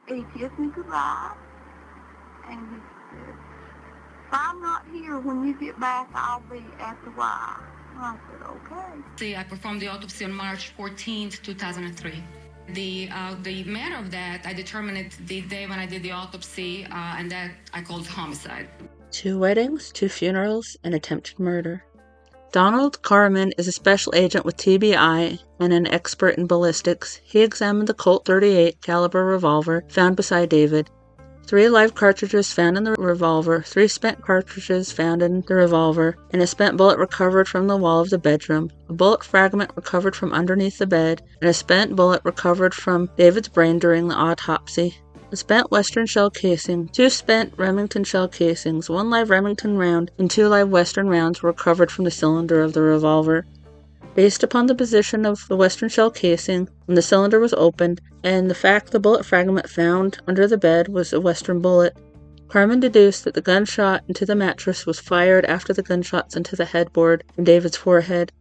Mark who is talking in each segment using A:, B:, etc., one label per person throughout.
A: He kissed me goodbye, and he said, if I'm not here when you get back, I'll be at the Y. I said, okay.
B: I performed the autopsy on March 14th, 2003. The manner of that, I determined it the day when I did the autopsy, and that I called homicide.
C: 2 weddings, 2 funerals, and attempted murder. Donald Carman is a special agent with TBI and an expert in ballistics. He examined the Colt .38 caliber revolver found beside David. 3 live cartridges found in the revolver, 3 spent cartridges found in the revolver, and a spent bullet recovered from the wall of the bedroom, a bullet fragment recovered from underneath the bed, and a spent bullet recovered from David's brain during the autopsy. A spent Western shell casing, 2 spent Remington shell casings, 1 live Remington round, and 2 live Western rounds were recovered from the cylinder of the revolver. Based upon the position of the Western shell casing when the cylinder was opened, and the fact the bullet fragment found under the bed was a Western bullet, Carman deduced that the gunshot into the mattress was fired after the gunshots into the headboard from David's forehead.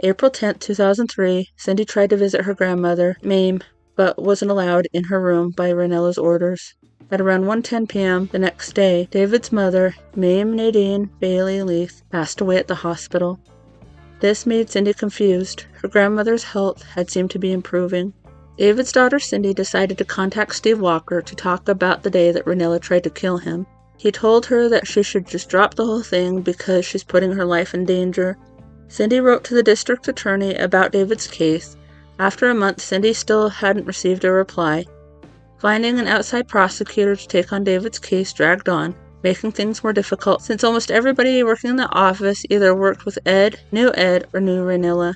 C: April 10, 2003, Cindy tried to visit her grandmother, Mame, but wasn't allowed in her room by Raynella's orders. At around 1:10 p.m. the next day, David's mother, Mame Nadine Bailey Leath, passed away at the hospital. This made Cindy confused. Her grandmother's health had seemed to be improving. David's daughter Cindy decided to contact Steve Walker to talk about the day that Raynella tried to kill him. He told her that she should just drop the whole thing because she's putting her life in danger. Cindy wrote to the district attorney about David's case. After a month, Cindy still hadn't received a reply. Finding an outside prosecutor to take on David's case dragged on, making things more difficult since almost everybody working in the office either worked with Ed, knew Raynella.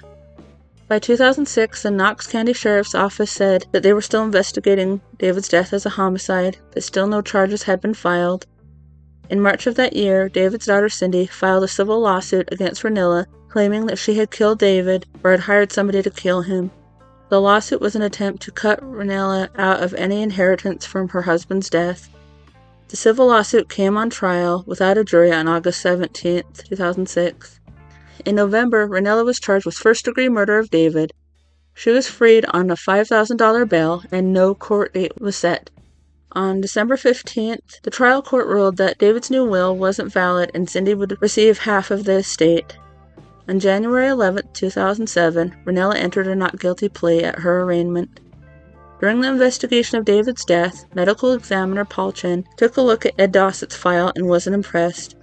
C: By 2006, the Knox County Sheriff's Office said that they were still investigating David's death as a homicide, but still no charges had been filed. In March of that year, David's daughter Cindy filed a civil lawsuit against Raynella, claiming that she had killed David or had hired somebody to kill him. The lawsuit was an attempt to cut Raynella out of any inheritance from her husband's death. The civil lawsuit came on trial without a jury on August 17, 2006. In November, Raynella was charged with first-degree murder of David. She was freed on a $5,000 bail, and no court date was set. On December 15th, the trial court ruled that David's new will wasn't valid and Cindy would receive half of the estate. On January 11, 2007, Raynella entered a not guilty plea at her arraignment. During the investigation of David's death, medical examiner Paul Chen took a look at Ed Dossett's file and wasn't impressed.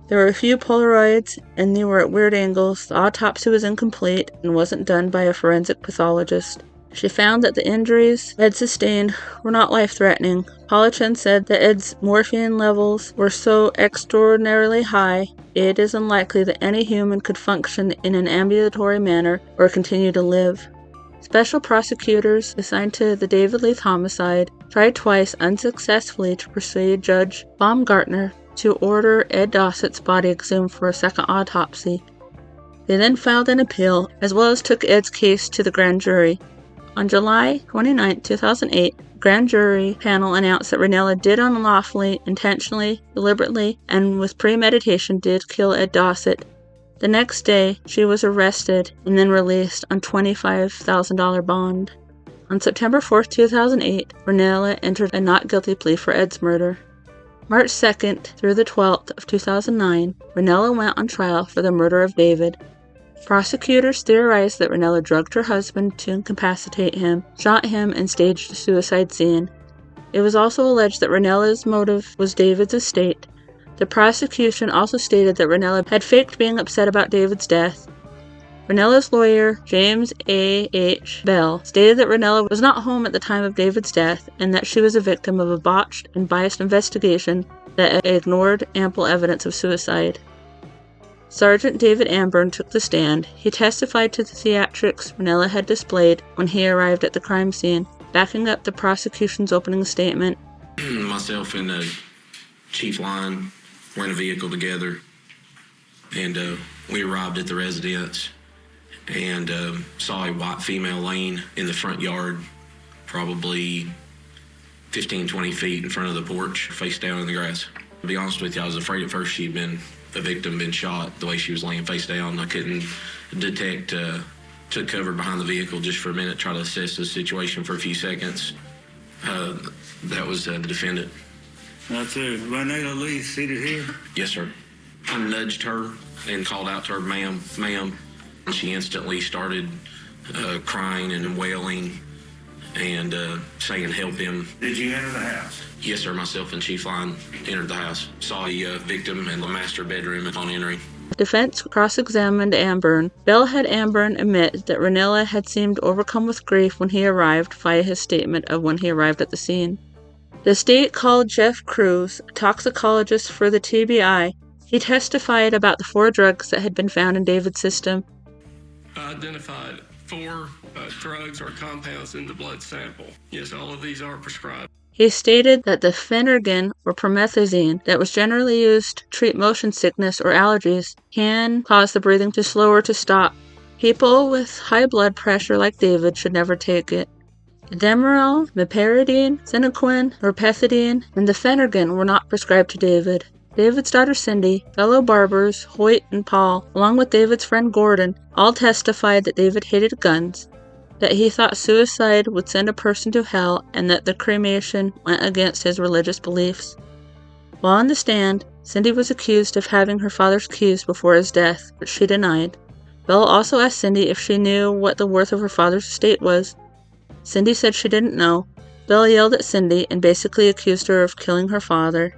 C: There were a few Polaroids, and they were at weird angles. The autopsy was incomplete and wasn't done by a forensic pathologist. She found that the injuries Ed sustained were not life-threatening. Paul Chen said that Ed's morphine levels were so extraordinarily high, it is unlikely that any human could function in an ambulatory manner or continue to live. Special prosecutors assigned to the David Leath homicide tried twice unsuccessfully to persuade Judge Baumgartner to order Ed Dossett's body exhumed for a second autopsy. They then filed an appeal, as well as took Ed's case to the grand jury. On July 29, 2008, the grand jury panel announced that Raynella did unlawfully, intentionally, deliberately, and with premeditation did kill Ed Dossett. The next day, she was arrested and then released on $25,000 bond. On September 4, 2008, Raynella entered a not guilty plea for Ed's murder. March 2nd through the 12th of 2009, Raynella went on trial for the murder of David. Prosecutors theorized that Raynella drugged her husband to incapacitate him, shot him, and staged a suicide scene. It was also alleged that Raynella's motive was David's estate. The prosecution also stated that Raynella had faked being upset about David's death. Raynella's lawyer, James A. H. Bell, stated that Raynella was not home at the time of David's death and that she was a victim of a botched and biased investigation that ignored ample evidence of suicide. Sergeant David Amburn took the stand. He testified to the theatrics Raynella had displayed when he arrived at the crime scene, backing up the prosecution's opening statement.
D: Myself and Chief Lyon were in a vehicle together, and we arrived at the residence and saw a white female laying in the front yard, probably 15, 20 feet in front of the porch, face down in the grass. To be honest with you, I was afraid at first she'd been the victim been shot the way she was laying face down. I couldn't detect, took cover behind the vehicle just for a minute, try to assess the situation for a few seconds. That was the defendant.
E: That's Raynella Leath seated here?
D: Yes, sir. I nudged her and called out to her, ma'am, ma'am. And she instantly started crying and wailing and saying, help him.
E: Did you enter the house?
D: Yes, sir. Myself and Chief Line entered the house. Saw the victim in the master bedroom upon entering.
C: Defense cross-examined Amburn. Bell had Amburn admit that Raynella had seemed overcome with grief when he arrived via his statement of when he arrived at the scene. The state called Jeff Cruz, a toxicologist for the TBI. He testified about the 4 drugs that had been found in David's system.
F: I identified 4 drugs or compounds in the blood sample. Yes, all of these are prescribed.
C: He stated that the phenergan, or promethazine, that was generally used to treat motion sickness or allergies can cause the breathing to slow or to stop. People with high blood pressure like David should never take it. Demerol, meperidine, Sinequin, norpethidine, and the phenergan were not prescribed to David. David's daughter Cindy, fellow barbers Hoyt and Paul, along with David's friend Gordon, all testified that David hated guns, that he thought suicide would send a person to hell, and that the cremation went against his religious beliefs. While on the stand, Cindy was accused of having her father's keys before his death, which she denied. Bell also asked Cindy if she knew what the worth of her father's estate was. Cindy said she didn't know. Bell yelled at Cindy and basically accused her of killing her father.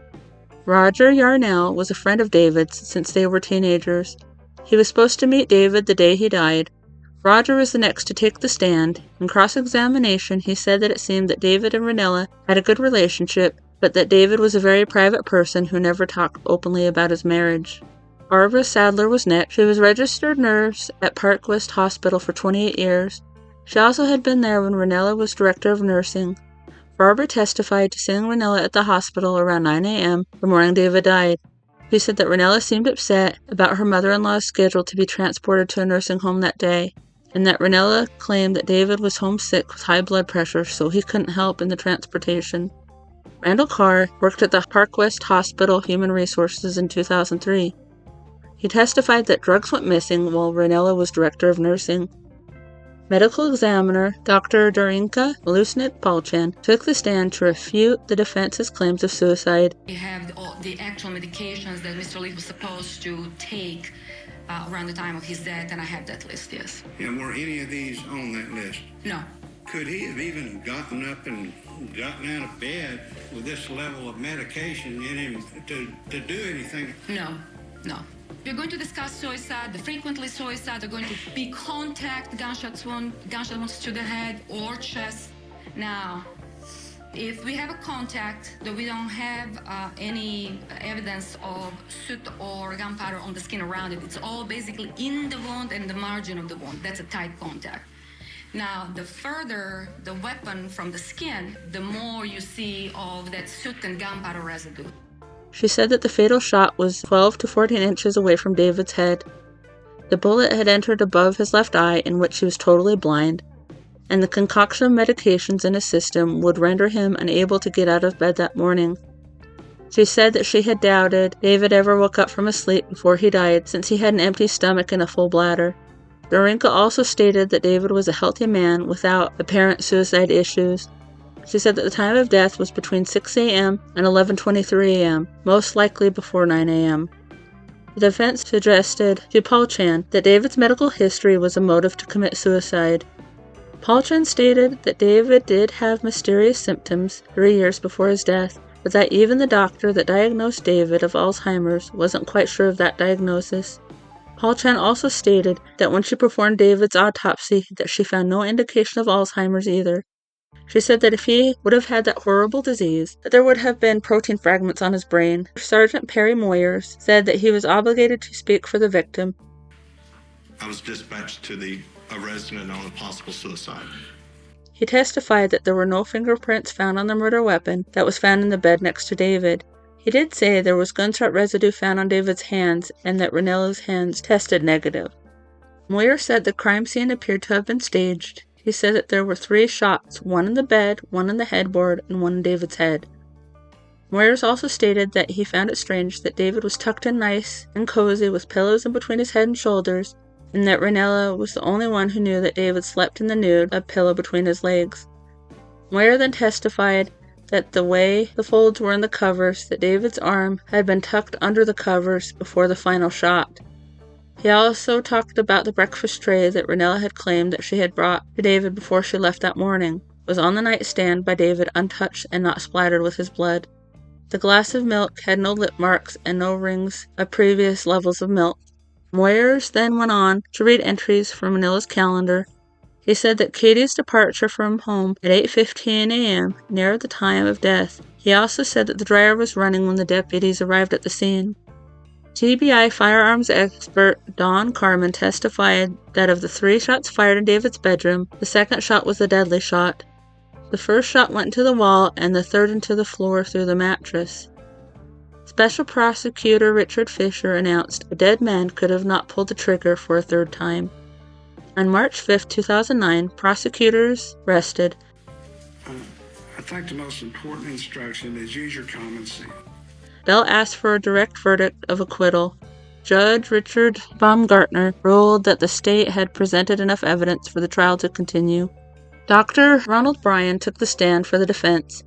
C: Roger Yarnell was a friend of David's since they were teenagers. He was supposed to meet David the day he died. Roger was the next to take the stand. In cross-examination, he said that it seemed that David and Raynella had a good relationship, but that David was a very private person who never talked openly about his marriage. Barbara Sadler was next. She was registered nurse at Park West Hospital for 28 years. She also had been there when Raynella was director of nursing. Barbara testified to seeing Raynella at the hospital around 9 a.m. the morning David died. She said that Raynella seemed upset about her mother-in-law's schedule to be transported to a nursing home that day, and that Raynella claimed that David was homesick with high blood pressure, so he couldn't help in the transportation. Randall Carr worked at the Park West Hospital Human Resources in 2003. He testified that drugs went missing while Raynella was director of nursing. Medical examiner Dr. Darinka Malusnik-Palchan took the stand to refute the defense's claims of suicide.
B: We have the actual medications that Mr. Leath was supposed to take around the time of his death, and I have that list, yes.
E: And were any of these on that list?
B: No.
E: Could he have even gotten up and gotten out of bed with this level of medication in him to do anything?
B: No. We're going to discuss suicide, the frequently suicide are going to be contact gunshot wounds to the head or chest. Now, if we have a contact that we don't have any evidence of soot or gunpowder on the skin around it, it's all basically in the wound and the margin of the wound. That's a tight contact. Now, the further the weapon from the skin, the more you see of that soot and gunpowder residue.
C: She said that the fatal shot was 12 to 14 inches away from David's head. The bullet had entered above his left eye, in which he was totally blind, and the concoction of medications in his system would render him unable to get out of bed that morning. She said that she had doubted David ever woke up from his sleep before he died, since he had an empty stomach and a full bladder. Darinka also stated that David was a healthy man without apparent suicide issues. She said that the time of death was between 6 a.m. and 11:23 a.m., most likely before 9 a.m. The defense suggested to Palchan that David's medical history was a motive to commit suicide. Palchan stated that David did have mysterious symptoms 3 years before his death, but that even the doctor that diagnosed David of Alzheimer's wasn't quite sure of that diagnosis. Palchan also stated that when she performed David's autopsy that she found no indication of Alzheimer's either. She said that if he would have had that horrible disease, that there would have been protein fragments on his brain. Sergeant Perry Moyers said that he was obligated to speak for the victim.
G: I was dispatched to the resident on a possible suicide.
C: He testified that there were no fingerprints found on the murder weapon that was found in the bed next to David. He did say there was gunshot residue found on David's hands and that Raynella's hands tested negative. Moyer said the crime scene appeared to have been staged. He said that there were 3 shots, one in the bed, one in the headboard, and one in David's head. Moyers also stated that he found it strange that David was tucked in nice and cozy with pillows in between his head and shoulders, and that Raynella was the only one who knew that David slept in the nude, a pillow between his legs. Moyer then testified that the way the folds were in the covers, that David's arm had been tucked under the covers before the final shot. He also talked about the breakfast tray that Raynella had claimed that she had brought to David before she left that morning. It was on the nightstand by David, untouched and not splattered with his blood. The glass of milk had no lip marks and no rings of previous levels of milk. Moyers then went on to read entries from Raynella's calendar. He said that Katie's departure from home at 8:15 a.m. near the time of death. He also said that the dryer was running when the deputies arrived at the scene. TBI firearms expert Don Carmen testified that of the 3 shots fired in David's bedroom, the second shot was a deadly shot. The first shot went into the wall and the third into the floor through the mattress. Special Prosecutor Richard Fisher announced a dead man could have not pulled the trigger for a third time. On March 5, 2009, prosecutors rested.
H: I think the most important instruction is use your common sense.
C: Bell asked for a direct verdict of acquittal. Judge Richard Baumgartner ruled that the state had presented enough evidence for the trial to continue. Dr. Ronald Bryan took the stand for the defense.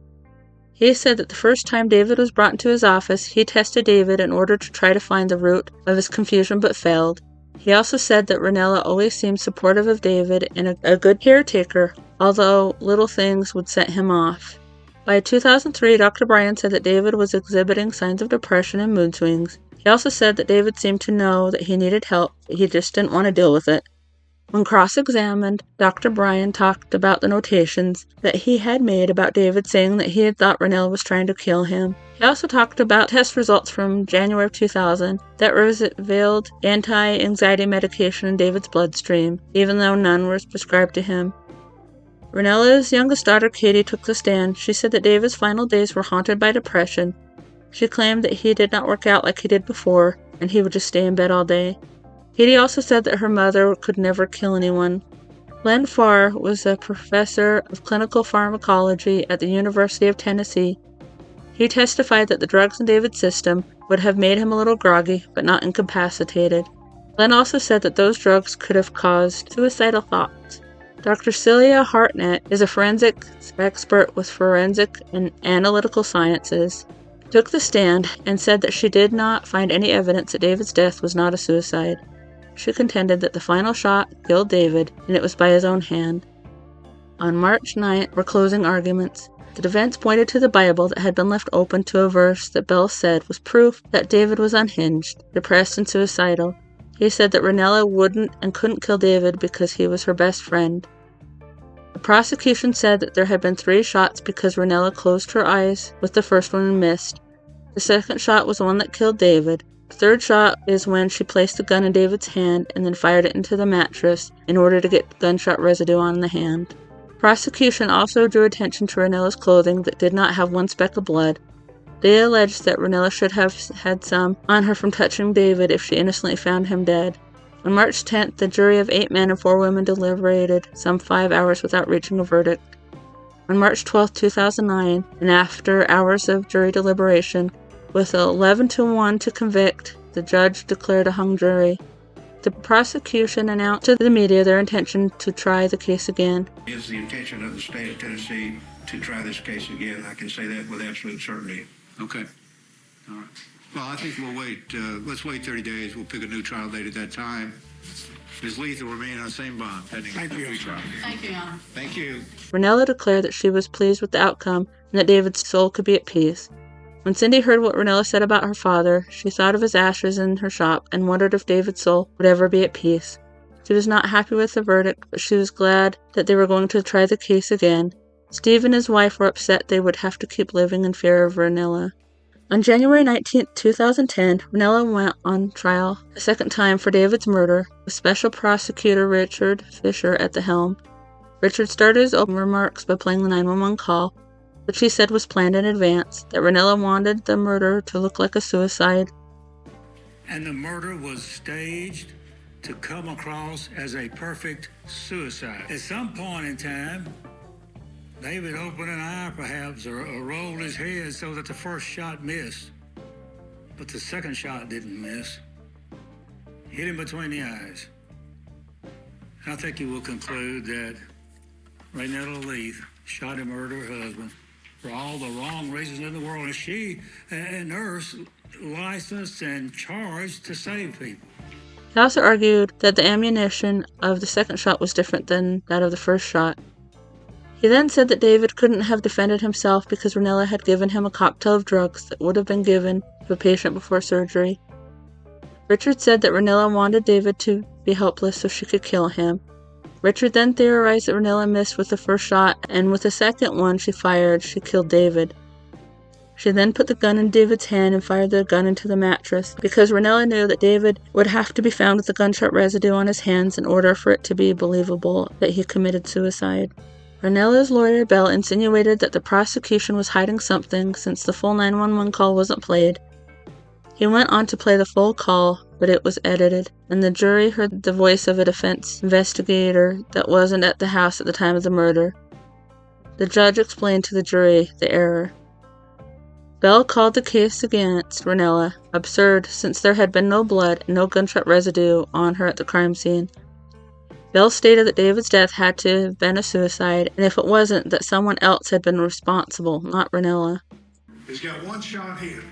C: He said that the first time David was brought into his office, he tested David in order to try to find the root of his confusion but failed. He also said that Raynella always seemed supportive of David and a good caretaker, although little things would set him off. By 2003, Dr. Bryan said that David was exhibiting signs of depression and mood swings. He also said that David seemed to know that he needed help, but he just didn't want to deal with it. When cross-examined, Dr. Bryan talked about the notations that he had made about David, saying that he had thought Raynella was trying to kill him. He also talked about test results from January of 2000 that revealed anti-anxiety medication in David's bloodstream, even though none was prescribed to him. Raynella's youngest daughter, Katie, took the stand. She said that David's final days were haunted by depression. She claimed that he did not work out like he did before, and he would just stay in bed all day. Katie also said that her mother could never kill anyone. Len Farr was a professor of clinical pharmacology at the University of Tennessee. He testified that the drugs in David's system would have made him a little groggy, but not incapacitated. Len also said that those drugs could have caused suicidal thoughts. Dr. Celia Hartnett is a forensics expert with forensic and analytical sciences. Took the stand and said that she did not find any evidence that David's death was not a suicide. She contended that the final shot killed David, and it was by his own hand. On March 9th were closing arguments. The defense pointed to the Bible that had been left open to a verse that Bell said was proof that David was unhinged, depressed, and suicidal. He said that Raynella wouldn't and couldn't kill David because he was her best friend. The prosecution said that there had been 3 shots because Raynella closed her eyes with the first one and missed. The second shot was the one that killed David. The third shot is when she placed the gun in David's hand and then fired it into the mattress in order to get gunshot residue on the hand. Prosecution also drew attention to Raynella's clothing that did not have one speck of blood. They alleged that Raynella should have had some on her from touching David if she innocently found him dead. On March 10th, the jury of 8 men and 4 women deliberated some 5 hours without reaching a verdict. On March 12, 2009, and after hours of jury deliberation, with 11-1 to convict, the judge declared a hung jury. The prosecution announced to the media their intention to try the case again.
E: It is the intention of the state of Tennessee to try this case again. I can say that with absolute certainty.
H: Okay. All right. Well, I think we'll wait. Let's wait 30 days. We'll pick a new trial date at that time. Ms. Leath will remain on the same bond pending
E: Thank you.
H: retrial.
B: Thank you, Your Honor.
H: Thank you.
C: Raynella declared that she was pleased with the outcome and that David's soul could be at peace. When Cindy heard what Raynella said about her father, she thought of his ashes in her shop and wondered if David's soul would ever be at peace. She was not happy with the verdict, but she was glad that they were going to try the case again. Steve and his wife were upset they would have to keep living in fear of Raynella. On January 19, 2010, Raynella went on trial a second time for David's murder, with Special Prosecutor Richard Fisher at the helm. Richard started his opening remarks by playing the 911 call, which he said was planned in advance, that Raynella wanted the murder to look like a suicide.
H: And the murder was staged to come across as a perfect suicide. At some point in time, David opened an eye, perhaps, or rolled his head so that the first shot missed. But the second shot didn't miss. Hit him between the eyes. I think you will conclude that Raynella Leath shot and murdered her husband for all the wrong reasons in the world. And she, a nurse, licensed and charged to save people.
C: He also argued that the ammunition of the second shot was different than that of the first shot. He then said that David couldn't have defended himself because Raynella had given him a cocktail of drugs that would have been given to a patient before surgery. Richard said that Raynella wanted David to be helpless so she could kill him. Richard then theorized that Raynella missed with the first shot, and with the second one she fired, she killed David. She then put the gun in David's hand and fired the gun into the mattress, because Raynella knew that David would have to be found with the gunshot residue on his hands in order for it to be believable that he committed suicide. Raynella's lawyer, Bell, insinuated that the prosecution was hiding something since the full 911 call wasn't played. He went on to play the full call, but it was edited, and the jury heard the voice of a defense investigator that wasn't at the house at the time of the murder. The judge explained to the jury the error. Bell called the case against Raynella absurd since there had been no blood and no gunshot residue on her at the crime scene. Bell stated that David's death had to have been a suicide, and if it wasn't, that someone else had been responsible, not Raynella.
I: He's got one shot here.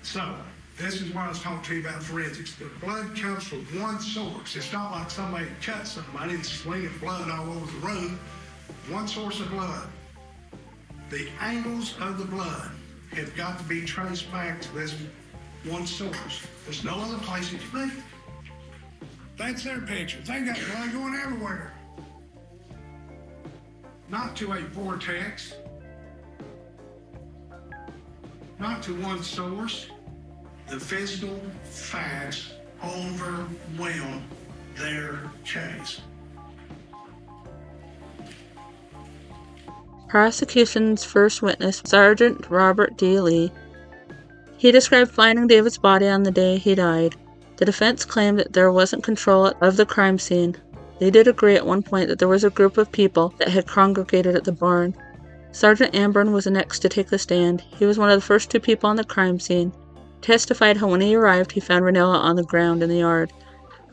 I: So, this is what I was talking to you about forensics. The blood comes from one source. It's not like somebody cut somebody and slinging blood all over the room. One source of blood. The angles of the blood have got to be traced back to this one source. There's no other place it can be. That's their picture. They got blood going everywhere. Not to a vortex. Not to one source. The physical facts overwhelm their case.
C: Prosecution's first witness, Sergeant Robert D. Lee. He described finding David's body on the day he died. The defense claimed that there wasn't control of the crime scene. They did agree at one point that there was a group of people that had congregated at the barn. Sergeant Amburn was the next to take the stand. He was one of the first two people on the crime scene. He testified how when he arrived, he found Raynella on the ground in the yard.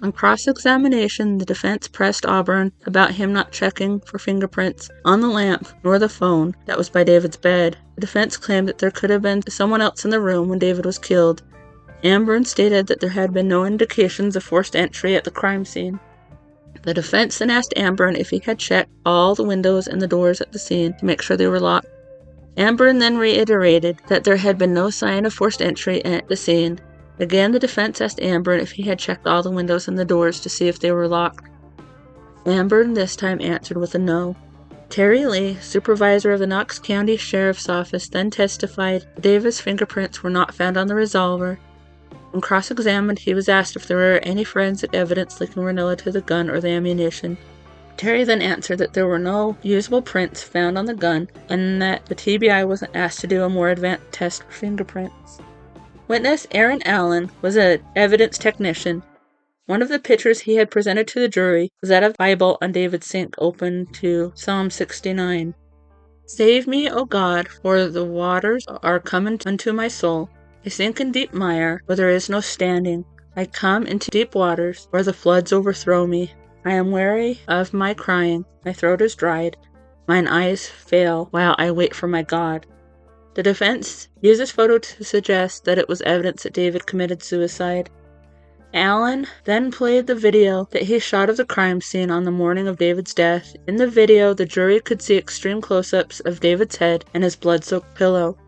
C: On cross-examination, the defense pressed Auburn about him not checking for fingerprints on the lamp nor the phone that was by David's bed. The defense claimed that there could have been someone else in the room when David was killed. Amburn stated that there had been no indications of forced entry at the crime scene. The defense then asked Amburn if he had checked all the windows and the doors at the scene to make sure they were locked. Amburn then reiterated that there had been no sign of forced entry at the scene. Again, the defense asked Amburn if he had checked all the windows and the doors to see if they were locked. Amburn this time answered with a no. Terry Lee, supervisor of the Knox County Sheriff's Office, then testified that David's fingerprints were not found on the revolver. When cross-examined, he was asked if there were any forensic evidence linking Raynella to the gun or the ammunition. Terry then answered that there were no usable prints found on the gun and that the TBI wasn't asked to do a more advanced test for fingerprints. Witness Aaron Allen was an evidence technician. One of the pictures he had presented to the jury was that of Bible on David's sink open to Psalm 69. Save me, O God, for the waters are come unto my soul. I sink in deep mire, where there is no standing. I come into deep waters, where the floods overthrow me. I am weary of my crying. My throat is dried. Mine eyes fail while I wait for my God. The defense used this photo to suggest that it was evidence that David committed suicide. Allen then played the video that he shot of the crime scene on the morning of David's death. In the video, the jury could see extreme close-ups of David's head and his blood-soaked pillow.